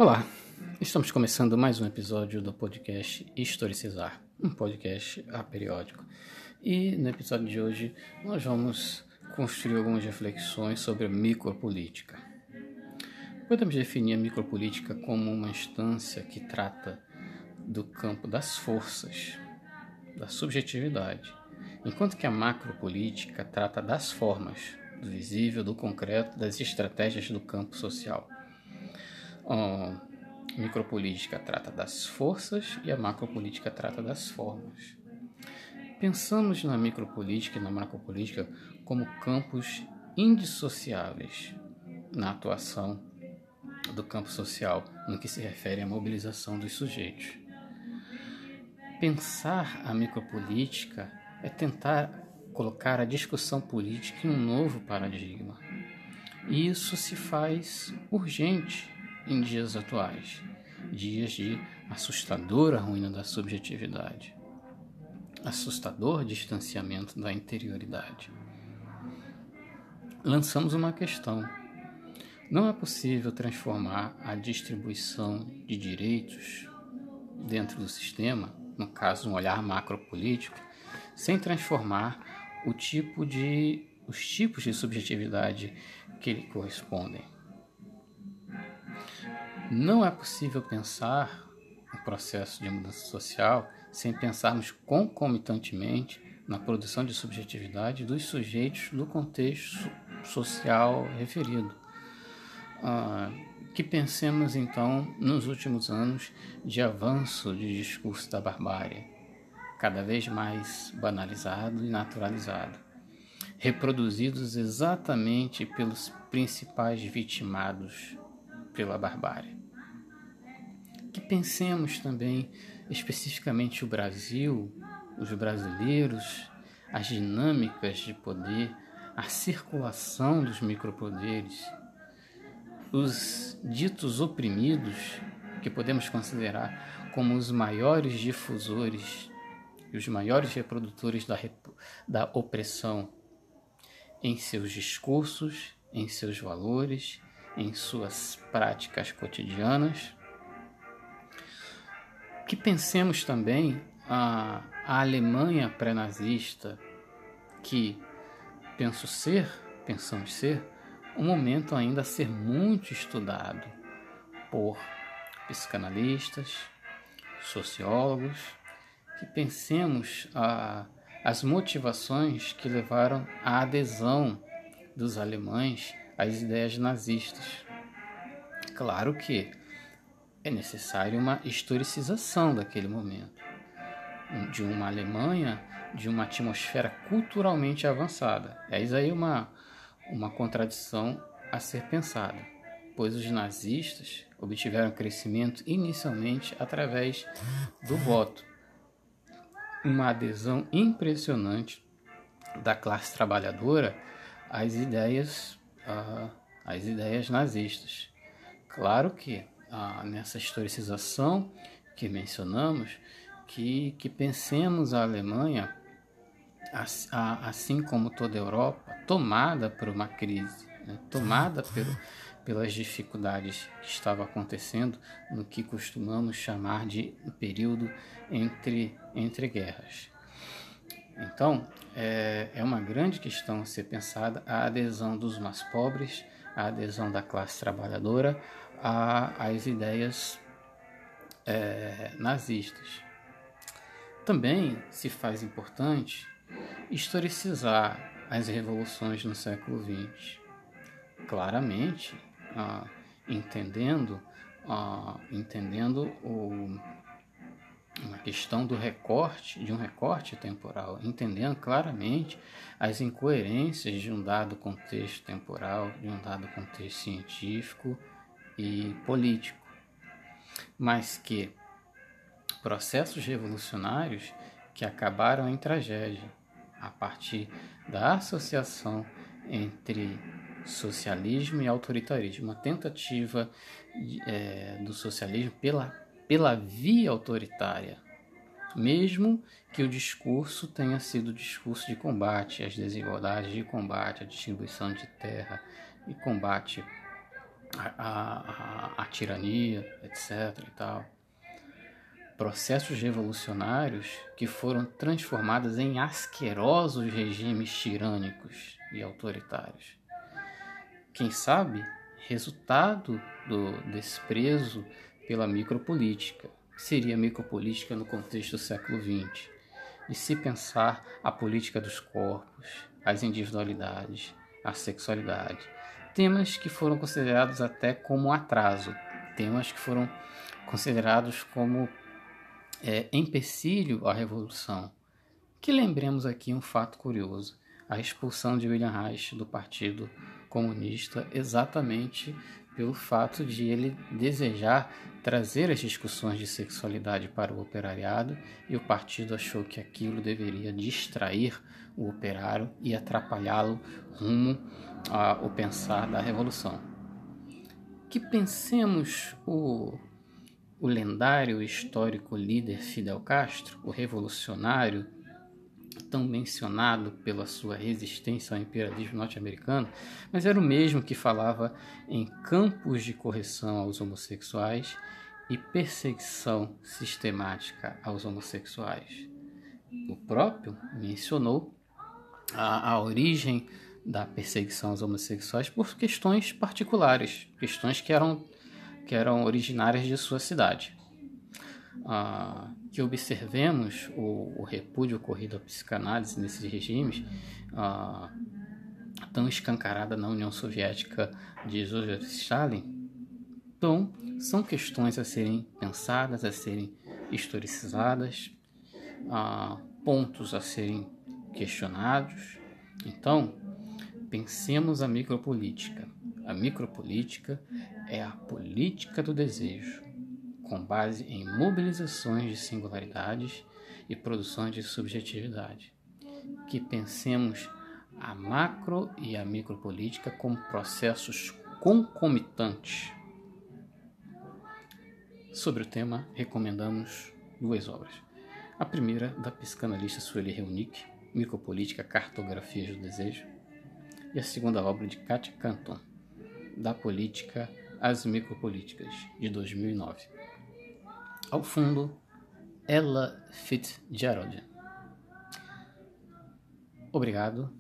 Olá, estamos começando mais um episódio do podcast Historicizar, um podcast aperiódico. E no episódio de hoje nós vamos construir algumas reflexões sobre a micropolítica. Podemos definir a micropolítica como uma instância que trata do campo das forças, da subjetividade, enquanto que a macropolítica trata das formas, do visível, do concreto, das estratégias do campo social. A micropolítica trata das forças e a macropolítica trata das formas. Pensamos na micropolítica e na macropolítica como campos indissociáveis na atuação do campo social, no que se refere à mobilização dos sujeitos. Pensar a micropolítica é tentar colocar a discussão política em um novo paradigma. E isso se faz urgente em dias atuais, dias de assustadora ruína da subjetividade, assustador distanciamento da interioridade. Lançamos uma questão. Não é possível transformar a distribuição de direitos dentro do sistema, no caso um olhar macropolítico, sem transformar os tipos de subjetividade que lhe correspondem. Não é possível pensar o processo de mudança social sem pensarmos concomitantemente na produção de subjetividade dos sujeitos do contexto social referido. Que pensemos então nos últimos anos de avanço de discurso da barbárie, cada vez mais banalizado e naturalizado, reproduzidos exatamente pelos principais vitimados pela barbárie. Que pensemos também especificamente o Brasil, os brasileiros, as dinâmicas de poder, a circulação dos micropoderes, os ditos oprimidos, que podemos considerar como os maiores difusores e os maiores reprodutores da opressão em seus discursos, em seus valores, em suas práticas cotidianas. Que pensemos também a Alemanha pré-nazista, que pensamos ser, um momento ainda a ser muito estudado por psicanalistas, sociólogos. Que pensemos as motivações que levaram à adesão dos alemães às ideias nazistas. Claro que é necessário uma historicização daquele momento, de uma Alemanha, de uma atmosfera culturalmente avançada. Eis aí uma contradição a ser pensada, pois os nazistas obtiveram crescimento inicialmente através do voto, uma adesão impressionante da classe trabalhadora às ideias nazistas. Claro que nessa historicização que mencionamos, que pensemos a Alemanha, assim como toda a Europa, tomada por uma crise, tomada pelas dificuldades que estavam acontecendo no que costumamos chamar de período entre guerras. Então, é uma grande questão a ser pensada a adesão dos mais pobres, a adesão da classe trabalhadora às ideias nazistas. Também se faz importante historicizar as revoluções no século XX, claramente entendendo uma questão de um recorte temporal, entendendo claramente as incoerências de um dado contexto temporal, de um dado contexto científico e político, mas que processos revolucionários que acabaram em tragédia a partir da associação entre socialismo e autoritarismo, uma tentativa do socialismo pela via autoritária, mesmo que o discurso tenha sido discurso de combate às desigualdades, de combate à distribuição de terra e combate a tirania, etc. e tal. Processos revolucionários que foram transformados em asquerosos regimes tirânicos e autoritários. Quem sabe, resultado do desprezo pela micropolítica. Que seria a micropolítica no contexto do século XX? De se pensar a política dos corpos, as individualidades, a sexualidade. Temas que foram considerados até como atraso, temas que foram considerados como empecilho à revolução. Que lembremos aqui um fato curioso: a expulsão de William Reich do Partido Comunista, exatamente pelo fato de ele desejar trazer as discussões de sexualidade para o operariado, e o partido achou que aquilo deveria distrair o operário e atrapalhá-lo rumo ao pensar da revolução. Que pensemos o lendário e histórico líder Fidel Castro, o revolucionário tão mencionado pela sua resistência ao imperialismo norte-americano, mas era o mesmo que falava em campos de correção aos homossexuais e perseguição sistemática aos homossexuais. O próprio mencionou a origem da perseguição aos homossexuais por questões particulares, questões que eram originárias de sua cidade. Que observemos o repúdio ocorrido à psicanálise nesses regimes, tão escancarada na União Soviética de Joseph Stalin. Então, são questões a serem pensadas, a serem historicizadas, pontos a serem questionados. Então, pensemos a micropolítica. A micropolítica é a política do desejo, com base em mobilizações de singularidades e produções de subjetividade. Que pensemos a macro e a micropolítica como processos concomitantes. Sobre o tema, recomendamos 2 obras. A primeira, da psicanalista Sueli Reunicke, Micropolítica, Cartografias do Desejo, e a segunda obra de Katia Canton, Da Política às Micropolíticas, de 2009. Ao fundo, Ella Fitzgerald. Obrigado,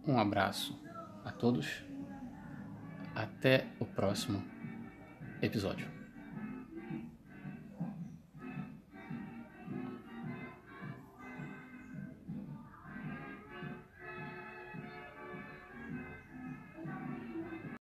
um abraço a todos, até o próximo episódio.